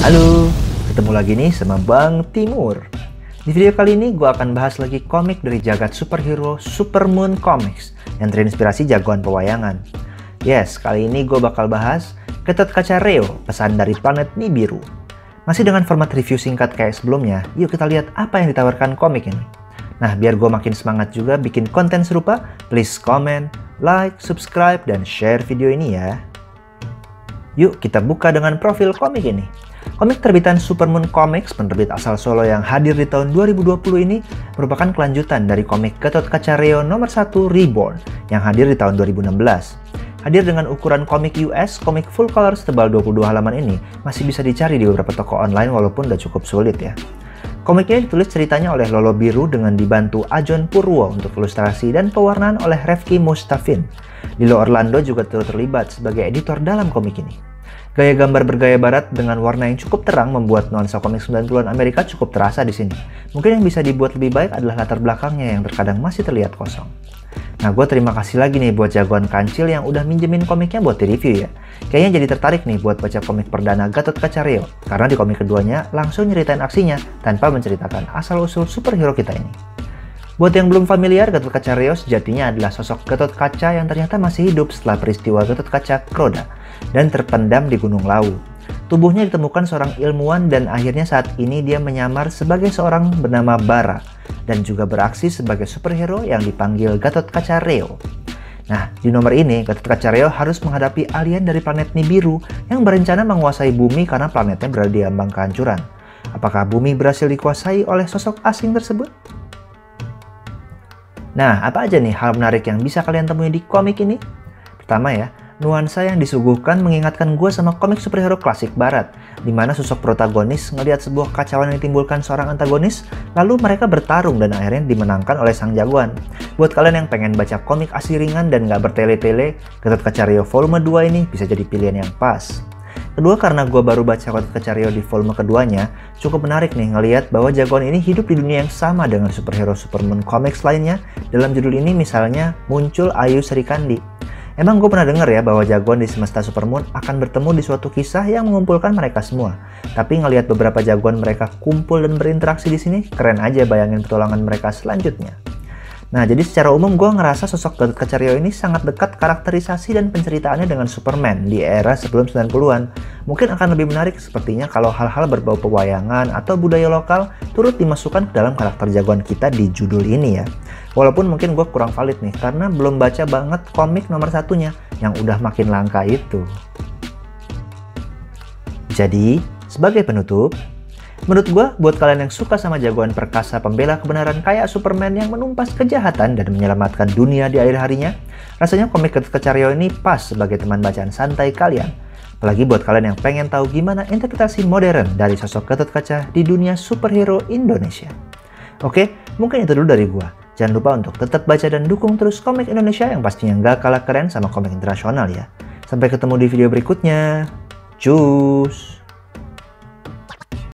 Halo, ketemu lagi nih sama Bang Timur. Di video kali ini gue akan bahas lagi komik dari jagat superhero Supermoon Comics yang terinspirasi jagoan pewayangan. Yes, kali ini gue bakal bahas Gatot-Kaca Reo, pesan dari planet Nibiru. Masih dengan format review singkat kayak sebelumnya, yuk kita lihat apa yang ditawarkan komik ini. Nah, biar gue makin semangat juga bikin konten serupa, please comment, like, subscribe, dan share video ini ya. Yuk kita buka dengan profil komik ini. Komik terbitan Supermoon Comics, penerbit asal Solo yang hadir di tahun 2020 ini merupakan kelanjutan dari komik Gatot-Kaca Reo nomor 1 Reborn yang hadir di tahun 2016. Hadir dengan ukuran komik US, komik full color setebal 22 halaman ini masih bisa dicari di beberapa toko online walaupun udah cukup sulit ya. Komiknya ditulis ceritanya oleh Lolo Biru dengan dibantu Ajon Purwo untuk ilustrasi dan pewarnaan oleh Refky Mustafin. Lilo Orlando juga turut terlibat sebagai editor dalam komik ini. Gaya gambar bergaya barat dengan warna yang cukup terang membuat nuansa komik 90-an Amerika cukup terasa di sini. Mungkin yang bisa dibuat lebih baik adalah latar belakangnya yang terkadang masih terlihat kosong. Nah, gue terima kasih lagi nih buat jagoan kancil yang udah minjemin komiknya buat di-review ya. Kayaknya jadi tertarik nih buat baca komik perdana Gatot-Kaca Reo, karena di komik keduanya langsung nyeritain aksinya tanpa menceritakan asal-usul superhero kita ini. Buat yang belum familiar, Gatot-Kaca Reo sejatinya adalah sosok Gatot-Kaca yang ternyata masih hidup setelah peristiwa Gatot-Kaca Kroda dan terpendam di Gunung Lawu. Tubuhnya ditemukan seorang ilmuwan dan akhirnya saat ini dia menyamar sebagai seorang bernama Bara dan juga beraksi sebagai superhero yang dipanggil Gatot-Kaca Reo. Nah, di nomor ini Gatot-Kaca Reo harus menghadapi alien dari planet Nibiru yang berencana menguasai bumi karena planetnya berada di ambang kehancuran. Apakah bumi berhasil dikuasai oleh sosok asing tersebut? Nah, apa aja nih hal menarik yang bisa kalian temui di komik ini? Pertama ya, nuansa yang disuguhkan mengingatkan gue sama komik superhero klasik barat, di mana sosok protagonis ngelihat sebuah kacauan yang ditimbulkan seorang antagonis, lalu mereka bertarung dan akhirnya dimenangkan oleh sang jagoan. Buat kalian yang pengen baca komik asli ringan dan gak bertele-tele, Gatot-Kaca Reo volume 2 ini bisa jadi pilihan yang pas. Kedua, karena gue baru baca Gatot-Kaca Reo di volume keduanya, cukup menarik nih ngelihat bahwa jagoan ini hidup di dunia yang sama dengan superhero Supermoon Comics lainnya. Dalam judul ini misalnya muncul Ayu Srikandi. Emang gue pernah dengar ya bahwa jagoan di semesta Supermoon akan bertemu di suatu kisah yang mengumpulkan mereka semua. Tapi ngelihat beberapa jagoan mereka kumpul dan berinteraksi di sini, keren aja bayangin petualangan mereka selanjutnya. Nah, jadi secara umum gue ngerasa sosok Gatot-Kaca Reo ini sangat dekat karakterisasi dan penceritaannya dengan Superman di era sebelum 90-an. Mungkin akan lebih menarik sepertinya kalau hal-hal berbau pewayangan atau budaya lokal turut dimasukkan ke dalam karakter jagoan kita di judul ini ya. Walaupun mungkin gue kurang valid nih, karena belum baca banget komik nomor satunya yang udah makin langka itu. Jadi, sebagai penutup, menurut gue, buat kalian yang suka sama jagoan perkasa pembela kebenaran kayak Superman yang menumpas kejahatan dan menyelamatkan dunia di akhir harinya, rasanya komik Gatot-Kaca Reo ini pas sebagai teman bacaan santai kalian. Apalagi buat kalian yang pengen tahu gimana interpretasi modern dari sosok Gatot-Kaca di dunia superhero Indonesia. Oke, mungkin itu dulu dari gue. Jangan lupa untuk tetap baca dan dukung terus komik Indonesia yang pastinya nggak kalah keren sama komik internasional ya. Sampai ketemu di video berikutnya. Cus!